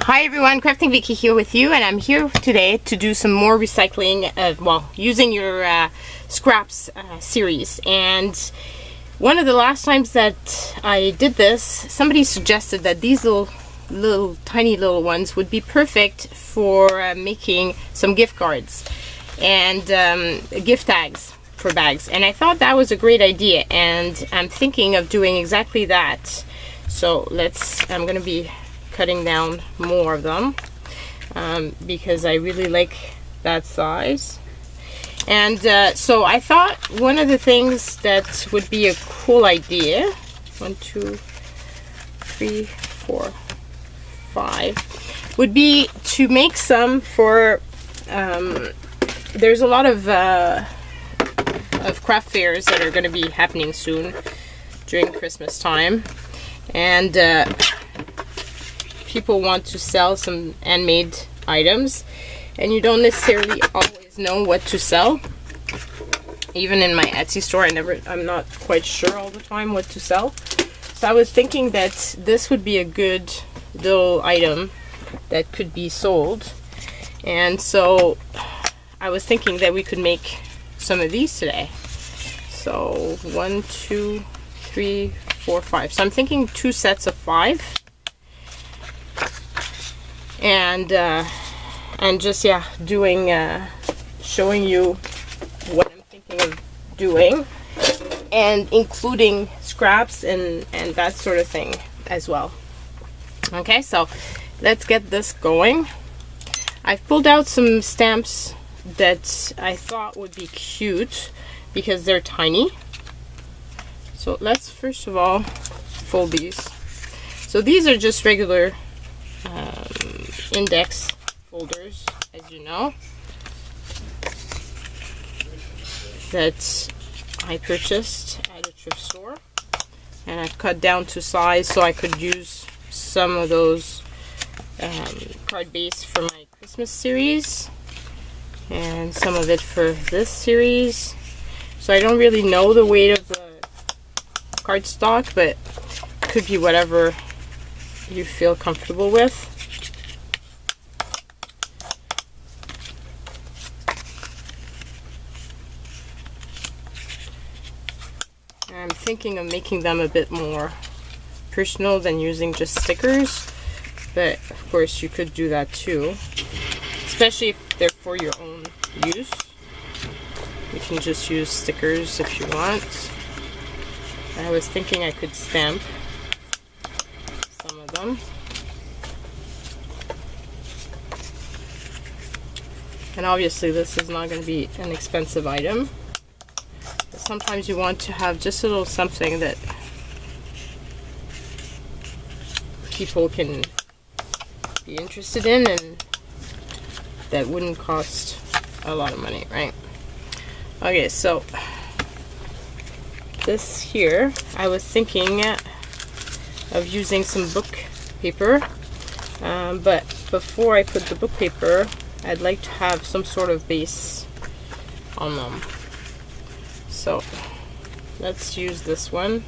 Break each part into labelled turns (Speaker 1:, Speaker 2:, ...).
Speaker 1: Hi everyone, Crafting Vicky here with you, and I'm here today to do some more recycling of, well, using your scraps series. And one of the last times that I did this, somebody suggested that these tiny little ones would be perfect for making some gift cards and gift tags for bags. And I thought that was a great idea, and I'm thinking of doing exactly that. So I'm going to be cutting down more of them because I really like that size. And so I thought one of the things that would be a cool idea, 1, 2, 3, 4, 5, would be to make some for there's a lot of craft fairs that are going to be happening soon during Christmas time, and people want to sell some handmade items, and you don't necessarily always know what to sell. Even in my Etsy store, I'm not quite sure all the time what to sell. So I was thinking that this would be a good little item that could be sold, and so I was thinking that we could make some of these today. So 1, 2, 3, 4, 5. So I'm thinking 2 sets of 5. And just doing showing you what I'm thinking of doing, and including scraps and that sort of thing as well. Okay, so let's get this going. I've pulled out some stamps that I thought would be cute because they're tiny. So let's first of all fold these. So these are just regular index folders, as you know, that I purchased at a thrift store, and I've cut down to size so I could use some of those card base for my Christmas series and some of it for this series. So I don't really know the weight of the cardstock, but it could be whatever you feel comfortable with. I'm thinking of making them a bit more personal than using just stickers, but of course you could do that too, especially if they're for your own use. You can just use stickers if you want. I was thinking I could stamp some of them. And obviously this is not going to be an expensive item. Sometimes you want to have just a little something that people can be interested in and that wouldn't cost a lot of money, right? Okay, so this here, I was thinking of using some book paper, but before I put the book paper, I'd like to have some sort of base on them. So let's use this one.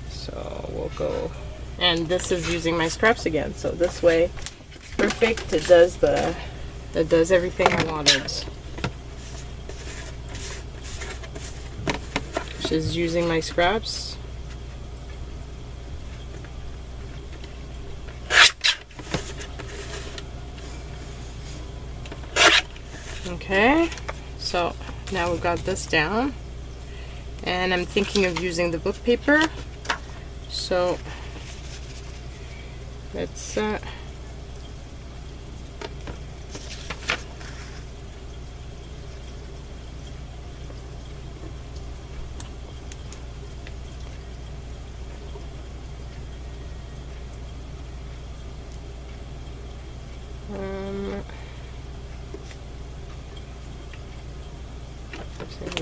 Speaker 1: So we'll go, and this is using my scraps again. So this way, it's perfect. It does everything I wanted. Which is using my scraps. Okay, so now we've got this down, and I'm thinking of using the book paper. So let's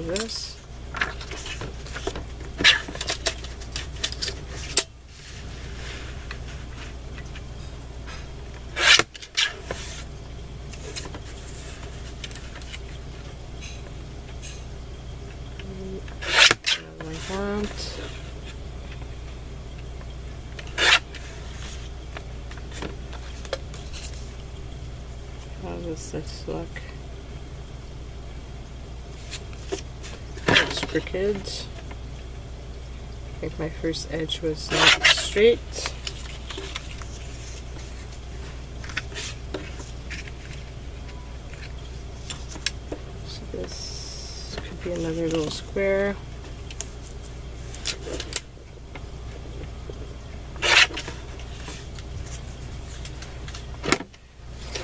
Speaker 1: this. Like that. does this look? It's crooked. I think my first edge was not straight. So this could be another little square.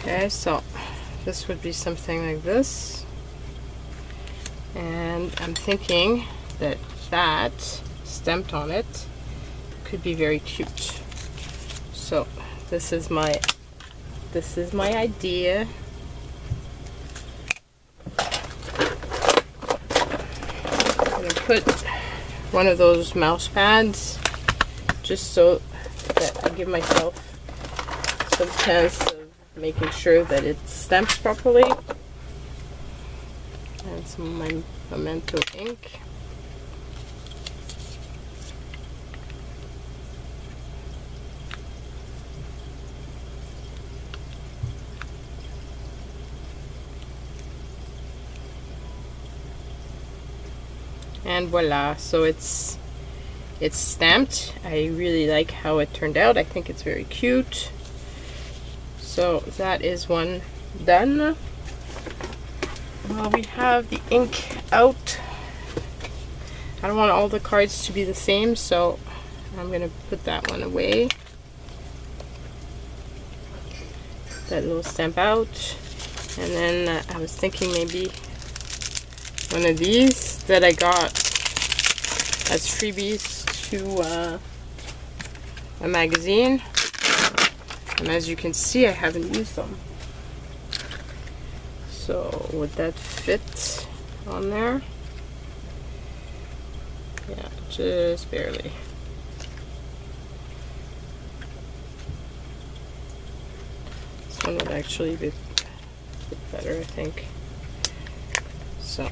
Speaker 1: Okay, so this would be something like this. And I'm thinking that that stamped on it could be very cute. So this is my idea. I'm gonna put one of those mouse pads just so that I give myself some chance of making sure that it stamps properly. And some of my Memento ink. And voila, so it's stamped. I really like how it turned out. I think it's very cute. So that is one done. Well, we have the ink out. I don't want all the cards to be the same, so I'm going to put that one away. That little stamp out. And then I was thinking maybe one of these that I got as freebies to a magazine. And as you can see, I haven't used them. So would that fit on there? Yeah, just barely. This one would actually be a bit better, I think. So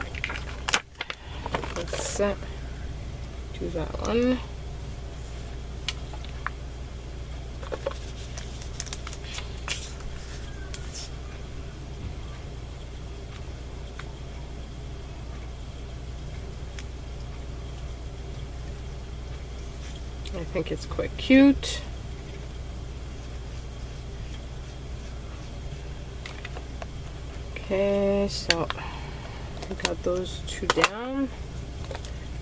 Speaker 1: let's do that one. I think it's quite cute. Okay, so I got those two down.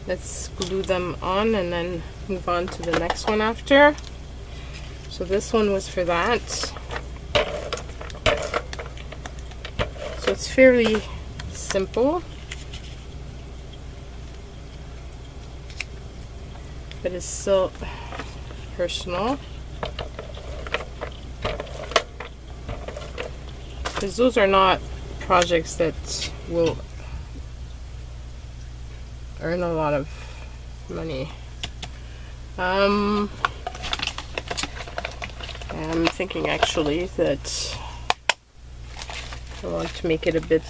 Speaker 1: Let's glue them on and then move on to the next one after. So this one was for that. So it's fairly simple, but it's still personal. Because those are not projects that will earn a lot of money. I'm thinking actually that I want to make it a bit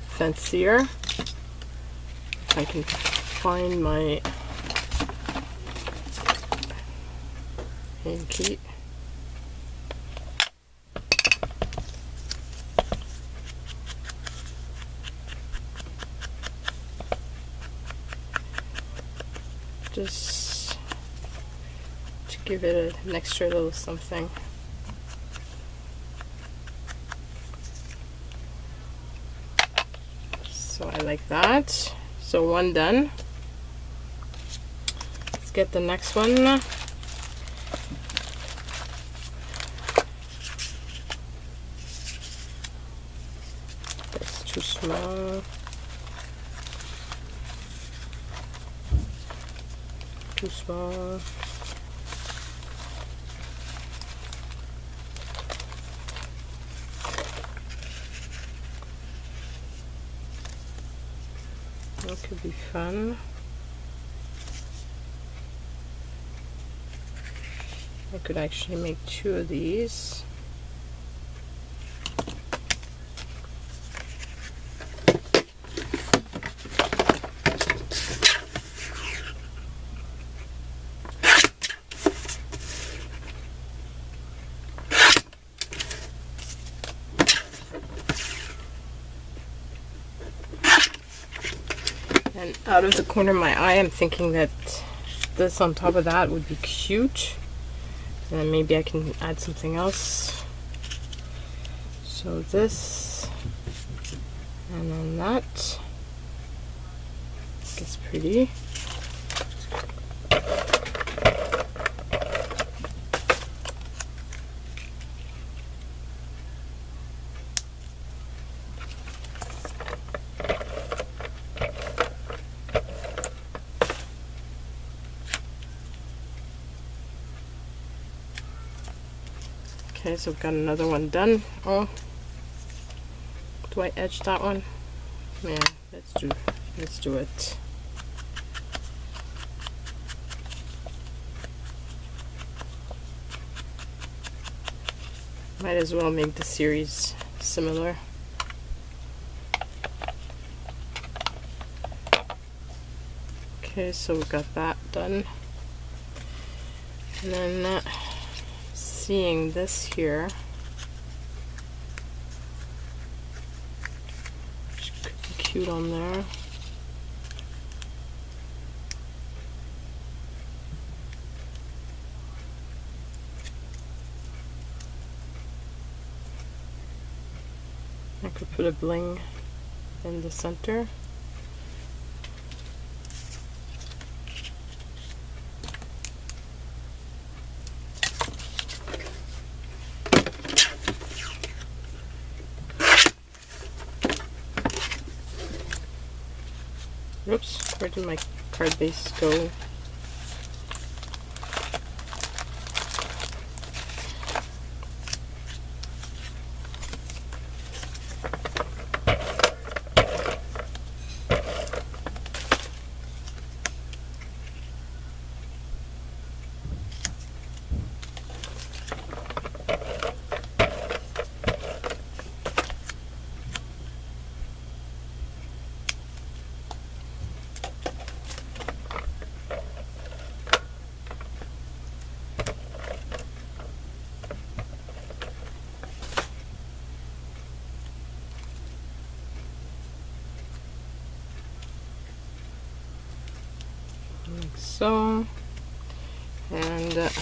Speaker 1: fancier. If I can find my hanky. Just to give it an extra little something. So I like that. So one done. Let's get the next one. That's too small. Too small. That could be fun. I could actually make two of these. And out of the corner of my eye, I'm thinking that this on top of that would be cute. And then maybe I can add something else. So this, and then that. It's pretty. Okay, so I've got another one done. Oh, do I edge that one? Yeah, let's do it. Might as well make the series similar. Okay, so we've got that done. And then seeing this here, which could be cute on there. I could put a bling in the center. Oops, where did my card base go? Like so, and have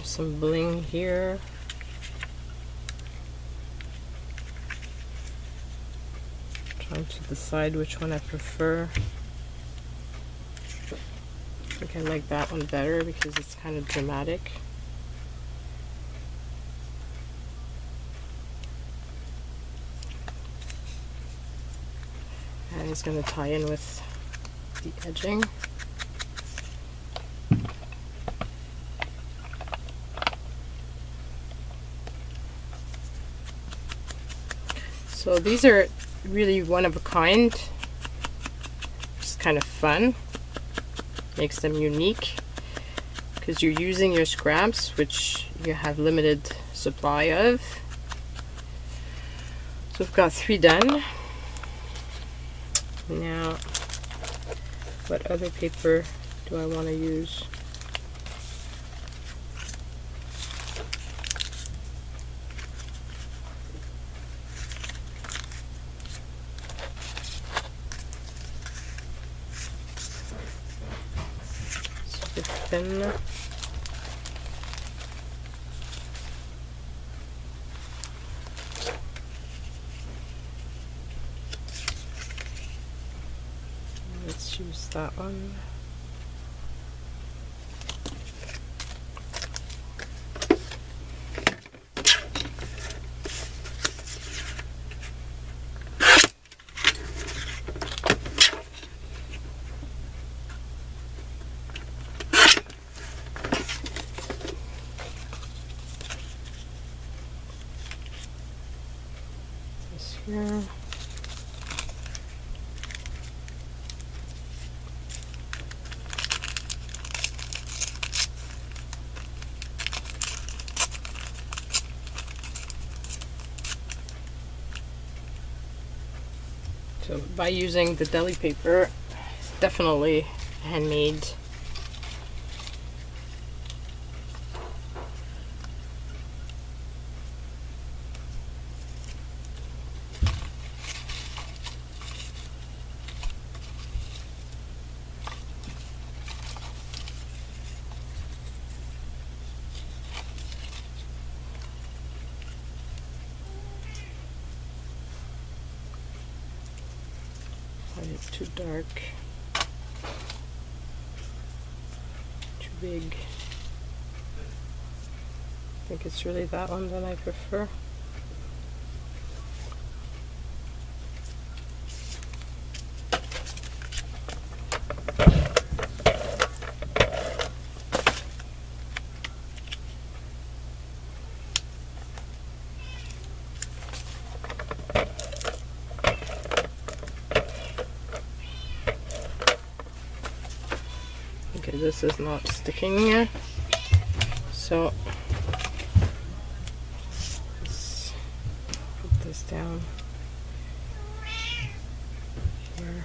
Speaker 1: some bling here. Trying to decide which one I prefer. I think I like that one better because it's kind of dramatic. And it's going to tie in with the edging. So these are really one of a kind. Just kind of fun. Makes them unique because you're using your scraps, which you have limited supply of. So I've got 3 done. Now, what other paper do I want to use? It's a bit thin. Let's use that one. This here. So by using the deli paper, it's definitely handmade. It's too dark, too big. I think it's really that one that I prefer. Okay, this is not sticking, so let's put this down here.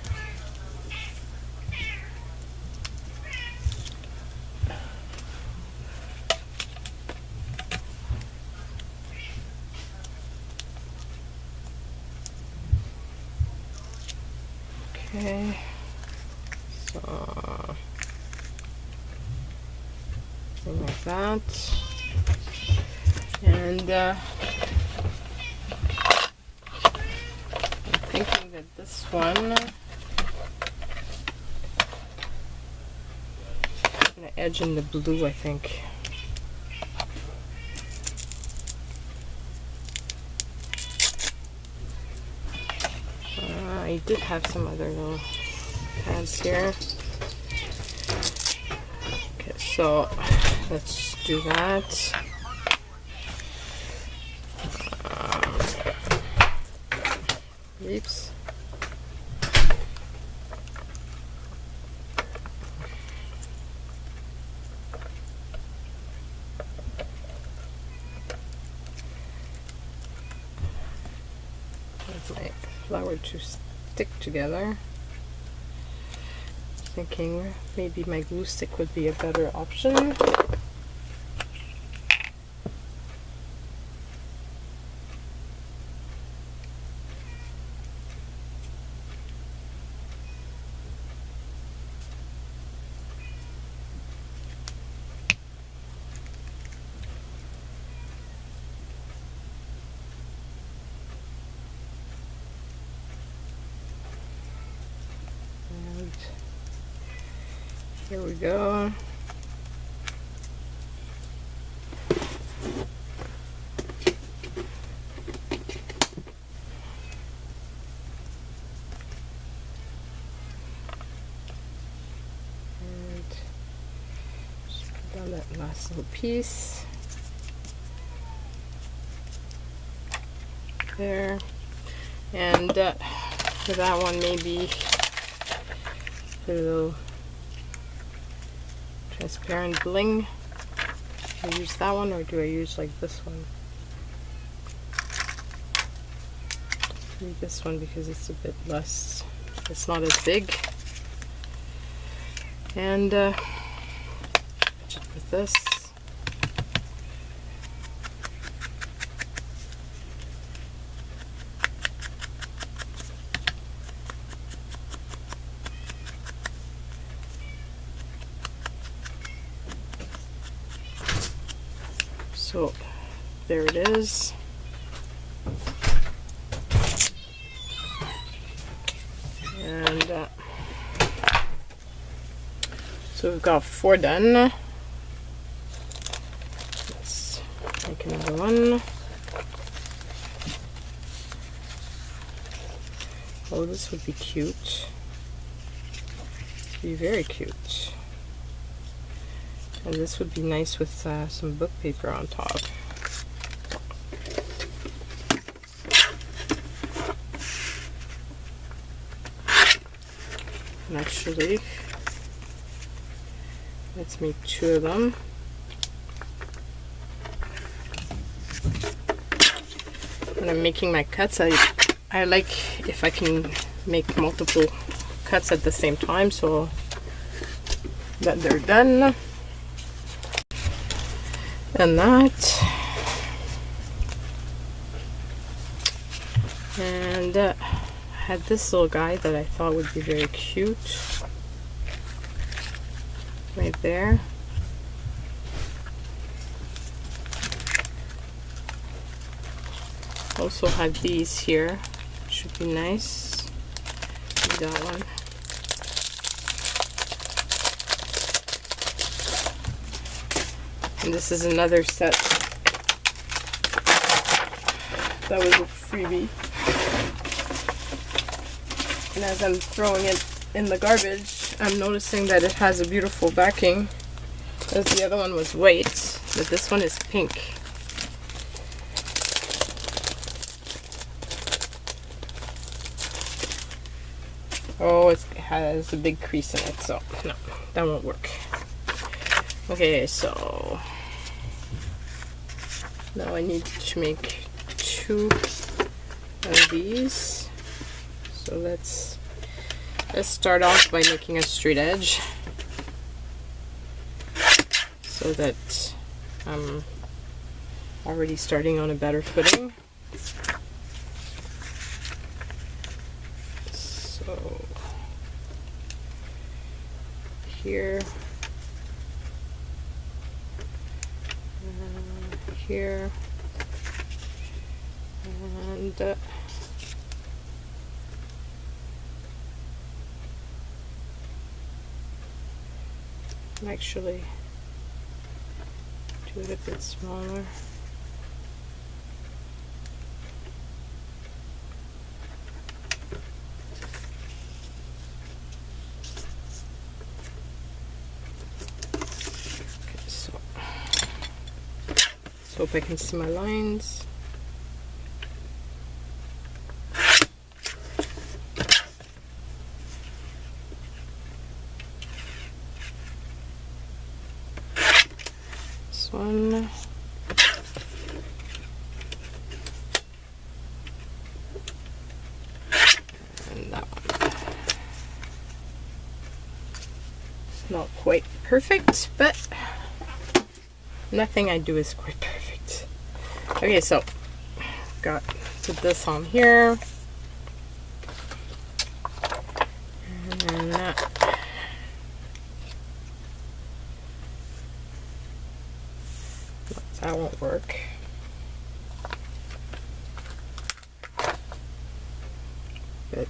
Speaker 1: Okay, so like that, and I'm thinking that this one, I'm gonna edge in the blue, I think. I did have some other little pads here. Okay, so let's do that. Oops. That's my flower to stick together. Thinking maybe my glue stick would be a better option. Here we go. And just put down that last little piece. There. And for that one, maybe put a little transparent bling. Do I use that one or do I use like this one? Maybe this one because it's a bit less, it's not as big. And just with this. So there it is. And so we've got 4 done. Let's make another one. Oh, this would be cute. This would be very cute. And this would be nice with some book paper on top. And actually, let's make 2 of them. When I'm making my cuts, I like if I can make multiple cuts at the same time so that they're done. And that, and I had this little guy that I thought would be very cute right there. Also have these here, should be nice. that one. And this is another set that was a freebie. And as I'm throwing it in the garbage, I'm noticing that it has a beautiful backing, as the other one was white, but this one is pink. Oh, it has a big crease in it, so no, that won't work. Okay, so now I need to make 2 of these. So let's start off by making a straight edge so that I'm already starting on a better footing. So here, here, and actually do it a bit smaller. Okay, so let's hope I can see my lines. One and that one. It's not quite perfect, but nothing I do is quite perfect. Okay, so got put this on here, and then that won't work. But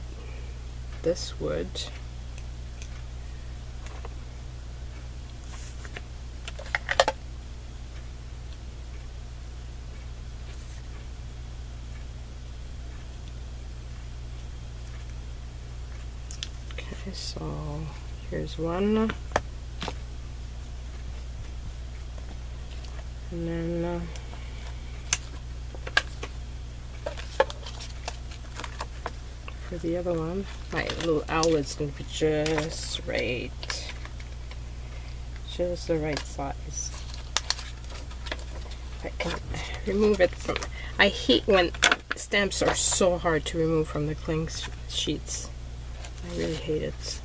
Speaker 1: this would. Okay, so here's one. And then for the other one, my little owl is going to be just right. Just the right size. I can remove it from... I hate when stamps are so hard to remove from the cling sheets. I really hate it.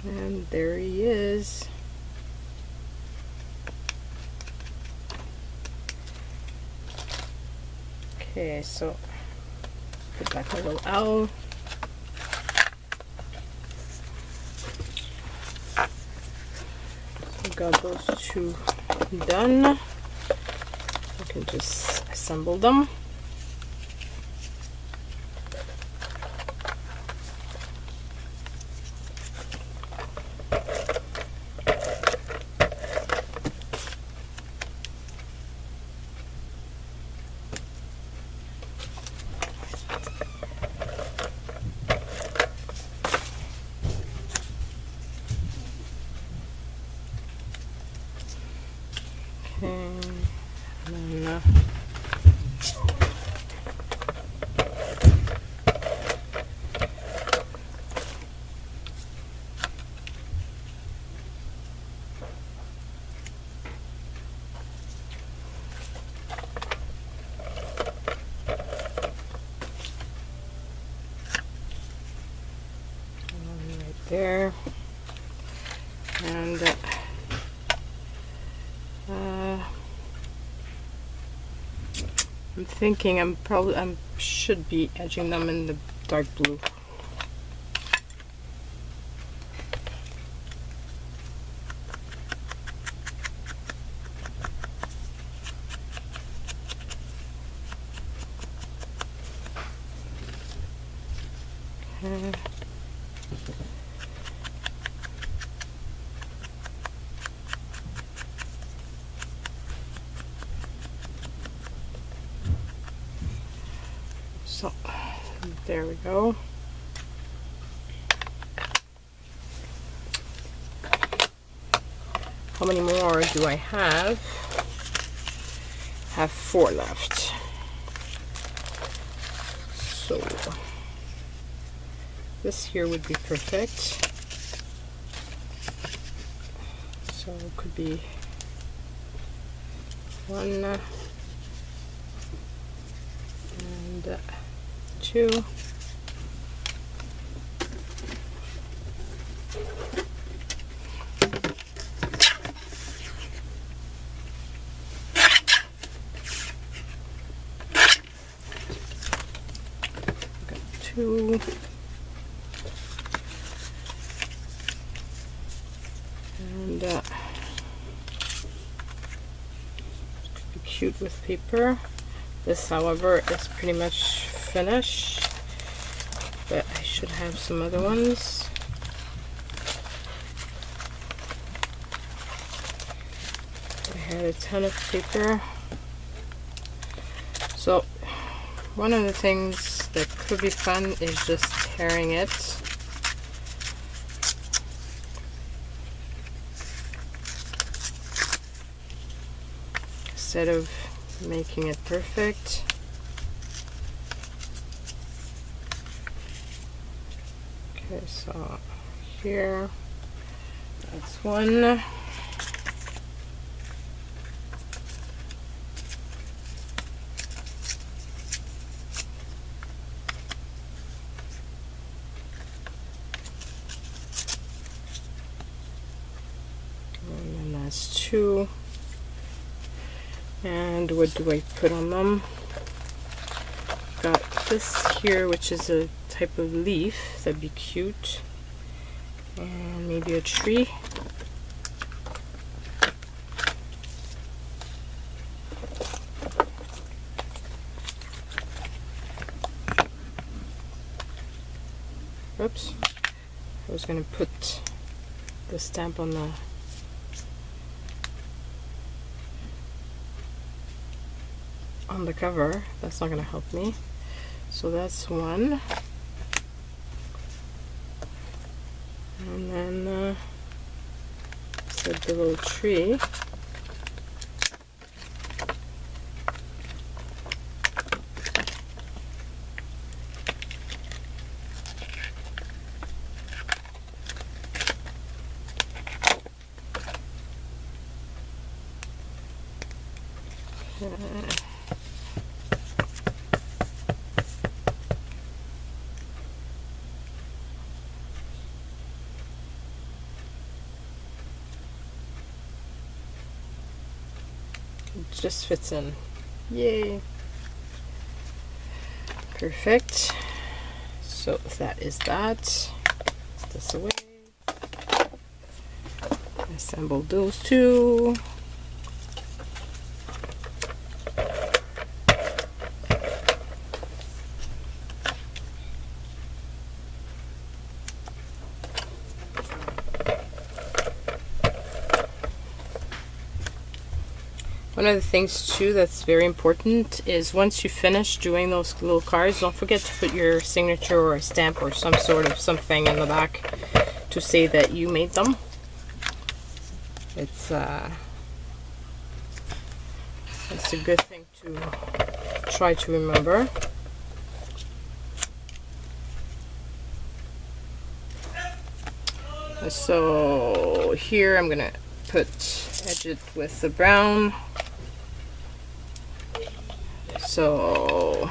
Speaker 1: And there he is. Okay, so put back my little owl. So got those 2 done. I can just assemble them. And then right there, and I'm thinking I should be edging them in the dark blue. So there we go. How many more do I have? Have 4 left. So this here would be perfect. So it could be 1 and 2. And could be cute with paper. This, however, is pretty much finished, but I should have some other ones. I had a ton of paper. So one of the things that could be fun is just tearing it. Instead of making it perfect. Okay, so here, that's one. And then that's 2. And what do I put on them? Got this here, which is a type of leaf that'd be cute, and maybe a tree. Oops, I was gonna put the stamp on the cover. That's not gonna help me. So that's one. And then said the little tree. It just fits in. Yay! Perfect. So that is that. Put this away. Assemble those two. One of the things too that's very important is once you finish doing those little cards, don't forget to put your signature or a stamp or some sort of something in the back to say that you made them. It's a good thing to try to remember. So here I'm gonna edge it with the brown. So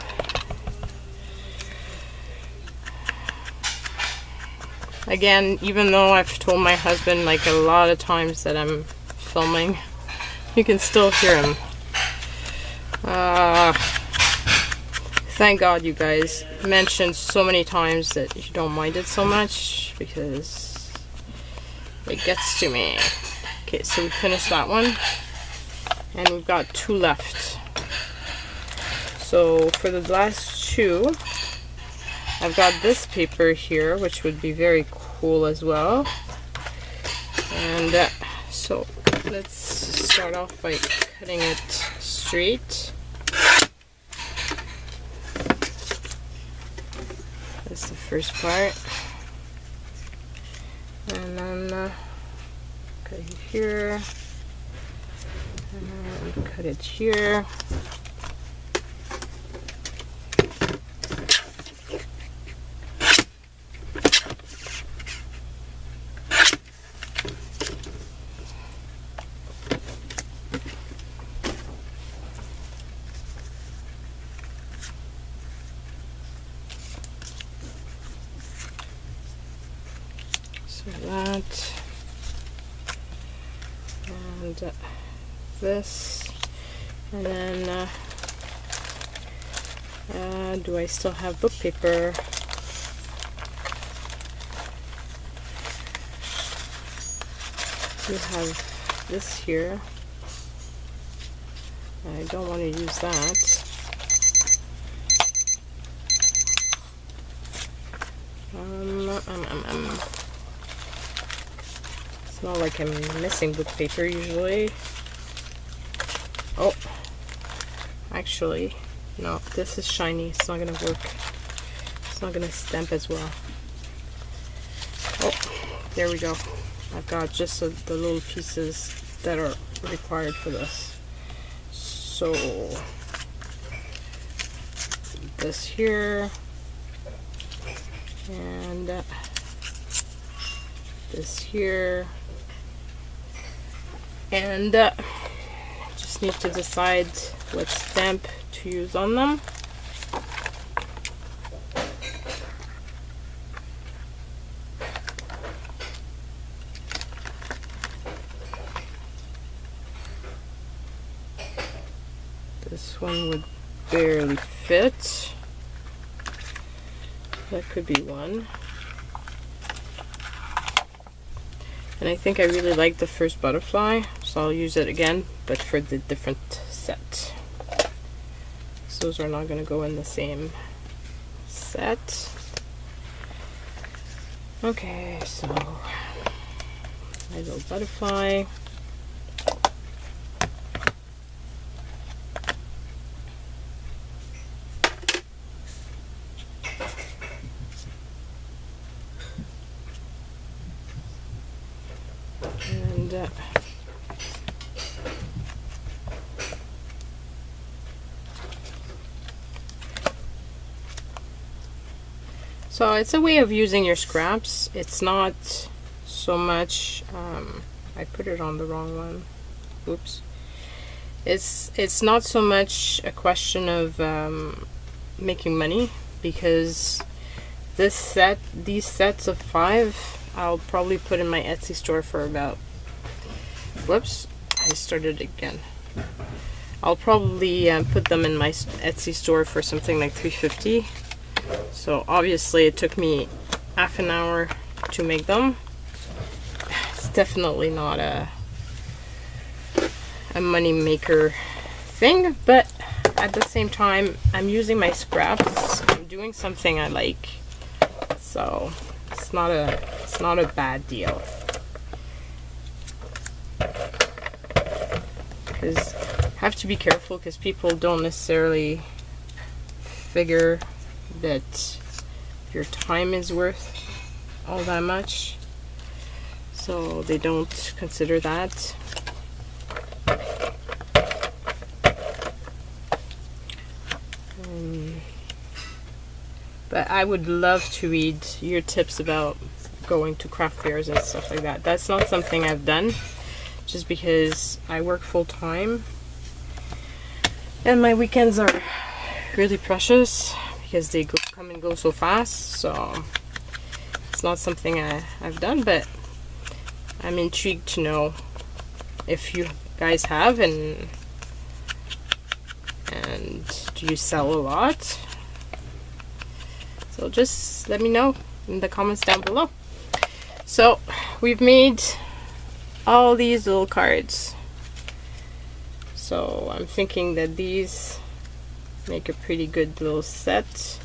Speaker 1: again, even though I've told my husband like a lot of times that I'm filming, you can still hear him. Thank God you guys mentioned so many times that you don't mind it so much, because it gets to me. Okay, so we finished that one, and we've got 2 left. So for the last 2, I've got this paper here, which would be very cool as well. And so let's start off by cutting it straight. That's the first part. And then cut it here. And cut it here. That and this, and then do I still have book paper? We have this here. I don't want to use that. It's not like I'm missing book paper usually. Oh, actually, no, this is shiny. It's not gonna work. It's not gonna stamp as well. Oh, there we go. I've got just the little pieces that are required for this. So, this here, and this here. And just need to decide what stamp to use on them. This one would barely fit. That could be one. And I think I really like the first butterfly, so I'll use it again, but for the different set. So those are not going to go in the same set. Okay, so my little butterfly. And so it's a way of using your scraps. It's not so much I put it on the wrong one. Oops. It's not so much a question of making money, because these sets of 5 I'll probably put in my Etsy store for about, whoops, I started again. I'll probably put them in my Etsy store for something like $3.50. So obviously it took me half an hour to make them. It's definitely not a money maker thing, but at the same time I'm using my scraps. I'm doing something I like, so it's not a bad deal. Because I have to be careful, because people don't necessarily figure that your time is worth all that much, so they don't consider that. But I would love to read your tips about going to craft fairs and stuff like that. That's not something I've done, just because I work full-time and my weekends are really precious because they come and go so fast. So it's not something I've done, but I'm intrigued to know if you guys have, and do you sell a lot? So just let me know in the comments down below. So we've made all these little cards. So I'm thinking that these make a pretty good little set.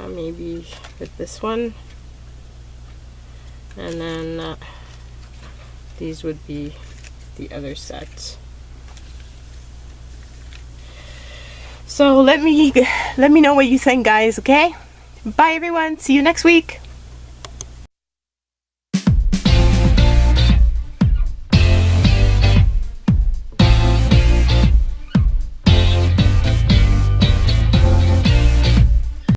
Speaker 1: maybe with this one, and then these would be the other set. So let me know what you think, guys. Okay, bye everyone, see you next week.